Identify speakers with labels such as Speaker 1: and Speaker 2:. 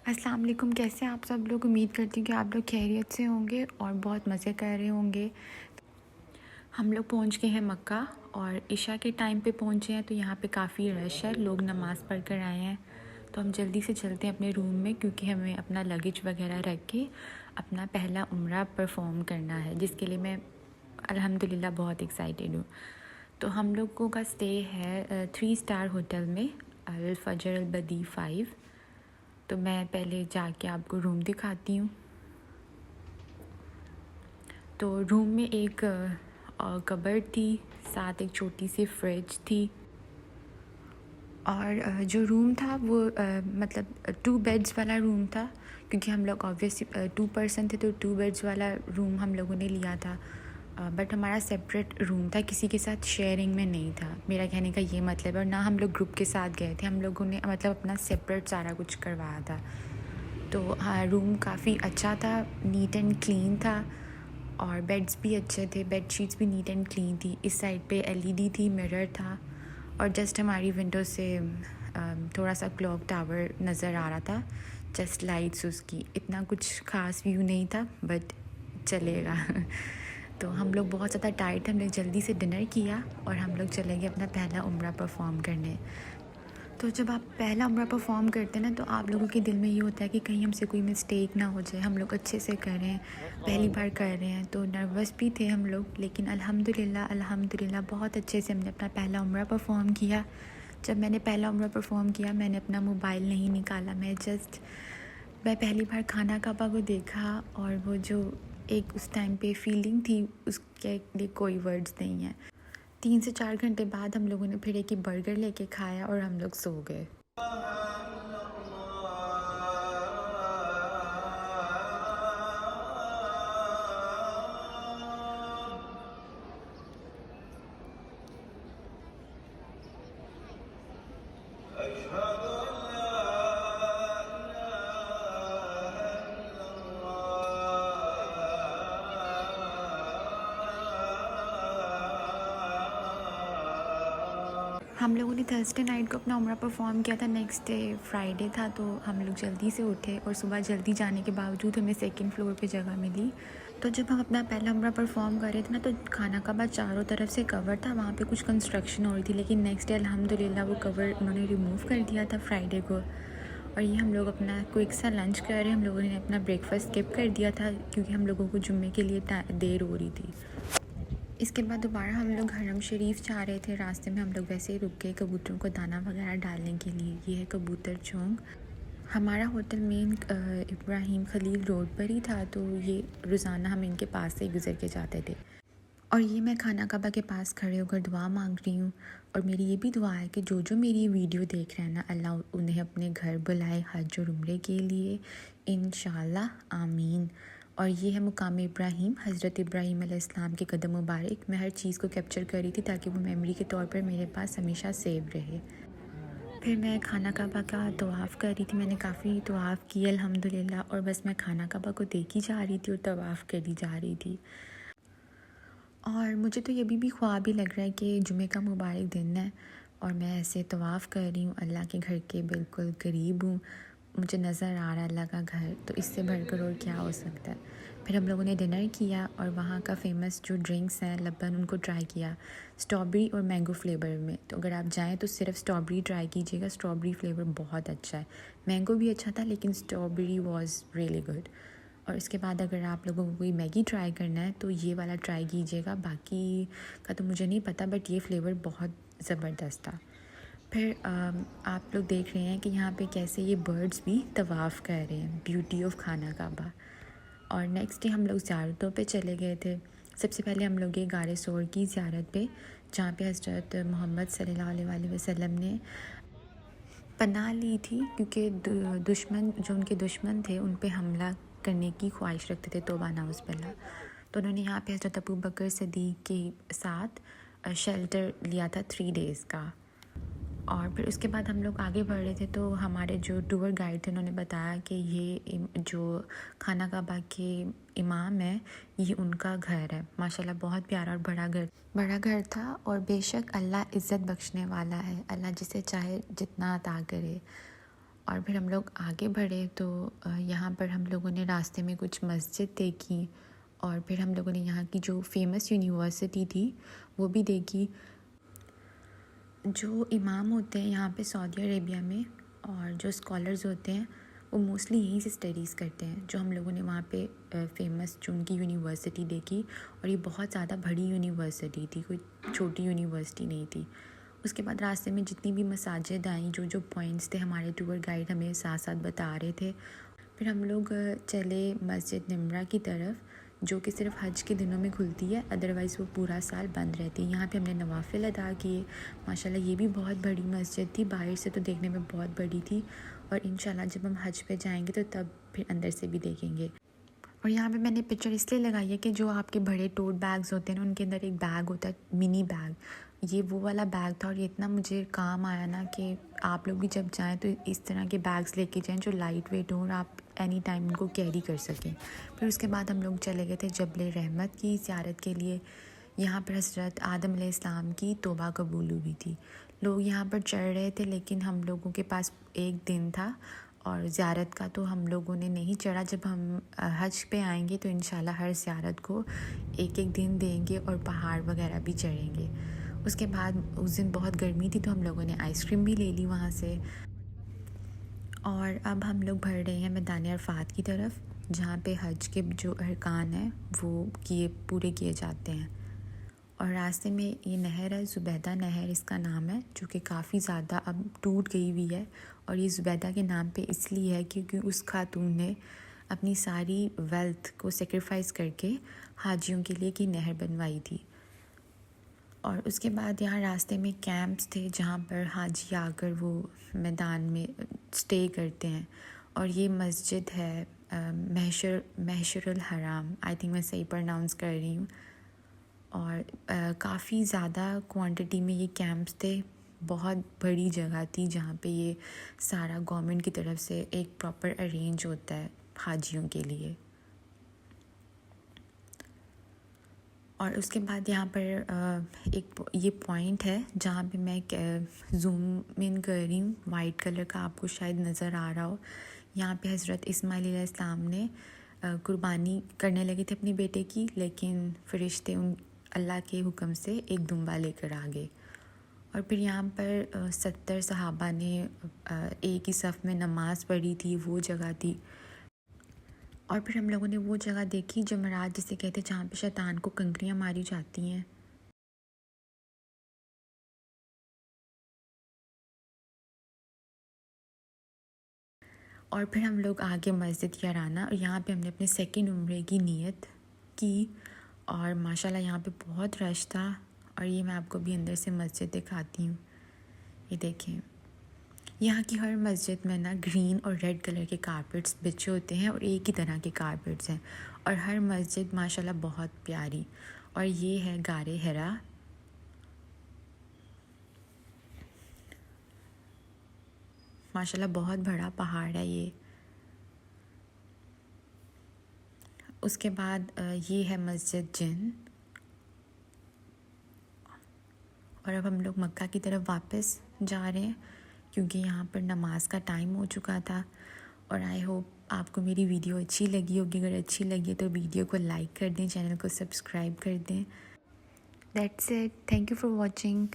Speaker 1: अस्सलाम वालेकुम। कैसे हैं आप सब लोग? उम्मीद करती हूँ कि आप लोग खैरियत से होंगे और बहुत मज़े कर रहे होंगे। हम लोग पहुँच गए हैं मक्का और इशा के टाइम पे पहुँचे हैं, तो यहाँ पे काफ़ी रश है, लोग नमाज़ पढ़ कर आए हैं। तो हम जल्दी से चलते हैं अपने रूम में, क्योंकि हमें अपना लगेज वगैरह रख के अपना पहला उम्रा परफॉर्म करना है, जिसके लिए मैं अल्हम्दुलिल्लाह बहुत एक्साइटेड हूँ। तो हम लोगों का स्टे है 3 स्टार होटल में, अल फजर अल बदी 5। तो मैं पहले जाके आपको रूम दिखाती हूँ। तो रूम में एक कबर्ड थी, साथ एक छोटी सी फ्रिज थी। और जो रूम था वो मतलब 2 बेड्स वाला रूम था, क्योंकि हम लोग ऑब्वियसली 2 पर्सन थे, तो 2 बेड्स वाला रूम हम लोगों ने लिया था। बट हमारा सेपरेट रूम था, किसी के साथ शेयरिंग में नहीं था। मेरा कहने का ये मतलब है, और ना हम लोग ग्रुप के साथ गए थे, हम लोगों ने मतलब अपना सेपरेट सारा कुछ करवाया था। तो हाँ, रूम काफ़ी अच्छा था, नीट एंड क्लीन था, और बेड्स भी अच्छे थे, बेड शीट्स भी नीट एंड क्लीन थी। इस साइड पे एलईडी थी, मिरर था, और जस्ट हमारी विंडो से थोड़ा सा क्लॉक टावर नज़र आ रहा था, जस्ट लाइट्स उसकी। इतना कुछ ख़ास व्यू नहीं था, बट चलेगा। तो हम लोग बहुत ज़्यादा टाइट थे, हम लोग जल्दी से डिनर किया और हम लोग चले गए अपना पहला उम्रा परफॉर्म करने। तो जब आप पहला उम्रा परफॉर्म करते हैं ना, तो आप लोगों के दिल में ये होता है कि कहीं हमसे कोई मिस्टेक ना हो जाए, हम लोग अच्छे से कर रहे हैं, पहली बार कर रहे हैं। तो नर्वस भी थे हम लोग, लेकिन अल्हम्दुलिल्लाह बहुत अच्छे से हमने अपना पहला उम्रा परफॉर्म किया। जब मैंने पहला उम्रा परफॉर्म किया, मैंने अपना मोबाइल नहीं निकाला, मैं पहली बार खाना काबा को देखा, और वो जो एक उस टाइम पे फीलिंग थी, उसके लिए कोई वर्ड्स नहीं है। 3 से 4 घंटे बाद हम लोगों ने फिर एक ही बर्गर लेके खाया और हम लोग सो गए। हम लोगों ने थर्सडे नाइट को अपना उम्रा परफॉर्म किया था। नेक्स्ट डे फ्राइडे था, तो हम लोग जल्दी से उठे, और सुबह जल्दी जाने के बावजूद हमें सेकंड फ्लोर पे जगह मिली। तो जब हम अपना पहला उम्रा परफॉर्म कर रहे थे ना, तो खाना काबा चारों तरफ से कवर था, वहाँ पे कुछ कंस्ट्रक्शन हो रही थी, लेकिन नेक्स्ट डे अल्हम्दुलिल्लाह वो कवर उन्होंने रिमूव कर दिया था फ्राइडे को। और ये हम लोग अपना क्विक सा लंच कर रहे हैं। हम लोगों ने अपना ब्रेकफास्ट स्किप कर दिया था, क्योंकि हम लोगों को जुम्मे के लिए देर हो रही थी। इसके बाद दोबारा हम लोग हरम शरीफ जा रहे थे। रास्ते में हम लोग वैसे ही रुक गए कबूतरों को दाना वगैरह डालने के लिए। ये है कबूतर चौंग। हमारा hotel main Ibrahim Khalil road पर ही था, तो ये रोज़ाना हम इनके पास से गुज़र के जाते थे। और ये मैं खाना काबा के पास खड़े होकर दुआ मांग रही हूँ, और मेरी ये भी दुआ है कि जो जो मेरी वीडियो देख रहे हैं ना, अल्लाह उन्हें अपने घर बुलाए हज और उम्रे के लिए, इंशाल्लाह आमीन। और ये है मुकाम इब्राहिम, हज़रत इब्राहिम अलैहिस्सलाम के कदम मुबारक। मैं हर चीज़ को कैप्चर कर रही थी ताकि वो मेमोरी के तौर पर मेरे पास हमेशा सेव रहे। फिर मैं खाना काबा का तवाफ़ कर रही थी, मैंने काफ़ी तवाफ़ किए अल्हम्दुलिल्लाह, और बस मैं खाना काबा को देखी जा रही थी और तवाफ़ करी जा रही थी। और मुझे तो ये भी ख्वाब ही लग रहा है कि जुमे का मुबारक दिन है, और मैं ऐसे तवाफ़ कर रही हूँ, अल्लाह के घर के बिल्कुल करीब हूँ, मुझे नज़र आ रहा है अल्लाह का घर। तो इससे बढ़कर और क्या हो सकता है। फिर हम लोगों ने डिनर किया, और वहाँ का फ़ेमस जो ड्रिंक्स हैं लब्बन, उनको ट्राई किया, स्ट्रॉबेरी और मैंगो फ्लेवर में। तो अगर आप जाएँ तो सिर्फ स्ट्रॉबेरी ट्राई कीजिएगा, स्ट्रॉबेरी फ्लेवर बहुत अच्छा है। मैंगो भी अच्छा था, लेकिन स्ट्रॉबेरी वॉज़ रियली गुड। और इसके बाद अगर आप लोगों को कोई मैगी ट्राई करना है तो ये वाला ट्राई कीजिएगा, बाकी का तो मुझे नहीं पता, बट ये फ्लेवर बहुत ज़बरदस्त था। फिर आप लोग देख रहे हैं कि यहाँ पे कैसे ये बर्ड्स भी तवाफ़ कर रहे हैं, ब्यूटी ऑफ खाना काबा। और नेक्स्ट डे हम लोग ज़ियारतों पे चले गए थे। सबसे पहले हम लोग गए गारे सोर की ज़ियारत पे, जहाँ पे हज़रत मोहम्मद सल्लल्लाहु अलैहि वसल्लम ने पनाह ली थी, क्योंकि दुश्मन जो उनके दुश्मन थे उन पे हमला करने की ख्वाहिश रखते थे, तौबा नाउज़ुबिल्लाह। तो उन्होंने यहाँ पे हज़रत अबू बकर सदीक़ के साथ शेल्टर लिया था 3 डेज़ का। और फिर उसके बाद हम लोग आगे बढ़ रहे थे, तो हमारे जो टूर गाइड थे उन्होंने बताया कि ये जो खाना काबा के इमाम है, ये उनका घर है। माशाल्लाह बहुत प्यारा और बड़ा घर था, और बेशक अल्लाह इज़्ज़त बख्शने वाला है, अल्लाह जिसे चाहे जितना अता करे। और फिर हम लोग आगे बढ़े तो यहाँ पर हम लोगों ने रास्ते में कुछ मस्जिद देखी और फिर हम लोगों ने यहाँ की जो फेमस यूनिवर्सिटी थी वो भी देखी। जो इमाम होते हैं यहाँ पे सऊदी अरेबिया में और जो स्कॉलर्स होते हैं वो मोस्टली यहीं से स्टडीज़ करते हैं। जो हम लोगों ने वहाँ पे फेमस जो उनकी यूनिवर्सिटी देखी, और ये बहुत ज़्यादा बड़ी यूनिवर्सिटी थी, कोई छोटी यूनिवर्सिटी नहीं थी। उसके बाद रास्ते में जितनी भी मसाजिद आई, जो जो पॉइंट्स थे, हमारे टूर गाइड हमें साथ साथ बता रहे थे। फिर हम लोग चले मस्जिद निम्रा की तरफ, जो कि सिर्फ हज के दिनों में खुलती है, अदरवाइज़ वो पूरा साल बंद रहती है। यहाँ पे हमने नवाफिल अदा किए। माशाल्लाह ये भी बहुत बड़ी मस्जिद थी, बाहर से तो देखने में बहुत बड़ी थी, और इंशाल्लाह जब हम हज पे जाएंगे तो तब फिर अंदर से भी देखेंगे। और यहाँ पे मैंने पिक्चर इसलिए लगाई है कि जो आपके बड़े टोट बैग्स होते हैं ना, उनके अंदर एक बैग होता है, मिनी बैग। ये वो वाला बैग था और ये इतना मुझे काम आया ना कि आप लोग भी जब जाएं तो इस तरह के बैग्स लेके जाएं जो लाइट वेट हों और आप एनी टाइम उनको कैरी कर सकें। फिर उसके बाद हम लोग चले गए थे जबल रहमत की ज़ियारत के लिए। यहाँ पर हज़रत आदम अलैहिस्सलाम की तौबा कबूल हुई थी। लोग यहाँ पर चढ़ रहे थे, लेकिन हम लोगों के पास एक दिन था और ज़ियारत का तो हम लोगों ने नहीं चढ़ा। जब हम हज पे आएंगे तो इंशाल्लाह हर ज़ियारत को एक एक दिन देंगे और पहाड़ वगैरह भी चढ़ेंगे। उसके बाद उस दिन बहुत गर्मी थी तो हम लोगों ने आइसक्रीम भी ले ली वहाँ से। और अब हम लोग बढ़ रहे हैं मैदान अरफात की तरफ, जहाँ पे हज के जो अरकान हैं वो पूरे किए जाते हैं। और रास्ते में ये नहर है, ज़ुबैदा नहर इसका नाम है, जो कि काफ़ी ज़्यादा अब टूट गई हुई है। और ये ज़ुबैदा के नाम पे इसलिए है क्योंकि उस खातून ने अपनी सारी वेल्थ को सेक्रीफाइस करके हाजियों के लिए की नहर बनवाई थी। और उसके बाद यहाँ रास्ते में कैंप्स थे जहाँ पर हाजी आकर वो मैदान में स्टे करते हैं। और ये मस्जिद है महशरुल हराम, आई थिंक मैं सही प्रोनाउंस कर रही हूँ। और काफ़ी ज़्यादा क्वांटिटी में ये कैंप्स थे, बहुत बड़ी जगह थी जहाँ पे ये सारा गवर्नमेंट की तरफ से एक प्रॉपर अरेंज होता है हाजियों के लिए। और उसके बाद यहाँ पर एक ये पॉइंट है जहाँ पे मैं जूम इन कर रही हूँ, वाइट कलर का आपको शायद नज़र आ रहा हो। यहाँ पे हज़रत इस्माइल अलैहिस्सलाम ने कुर्बानी करने लगे थे अपने बेटे की, लेकिन फरिश्ते उन अल्लाह के हुक्म से एक दुम्बा लेकर आ गए। और फिर यहाँ पर 70 सहाबा ने एक ही सफ़ में नमाज़ पढ़ी थी, वो जगह थी। और फिर हम लोगों ने वो जगह देखी जमरात जिसे कहते हैं, जहाँ पे शैतान को कंकरियाँ मारी जाती हैं। और फिर हम लोग आगे मस्जिद याराना, और यहाँ पे हमने अपने सेकंड उम्रे की नीयत की। और माशाल्लाह यहाँ पे बहुत रश था। और ये मैं आपको भी अंदर से मस्जिद दिखाती हूँ। ये देखें, यहाँ की हर मस्जिद में ना ग्रीन और रेड कलर के कारपेट्स बिछे होते हैं और एक ही तरह के कारपेट्स हैं। और हर मस्जिद माशाल्लाह बहुत प्यारी। और ये है गारे हिरा, माशाल्लाह बहुत बड़ा पहाड़ है ये। उसके बाद ये है मस्जिद जिन। और अब हम लोग मक्का की तरफ वापस जा रहे हैं क्योंकि यहाँ पर नमाज का टाइम हो चुका था। और आई होप आपको मेरी वीडियो अच्छी लगी होगी। अगर अच्छी लगी तो वीडियो को लाइक कर दें, चैनल को सब्सक्राइब कर दें। That's it, thank you for watching.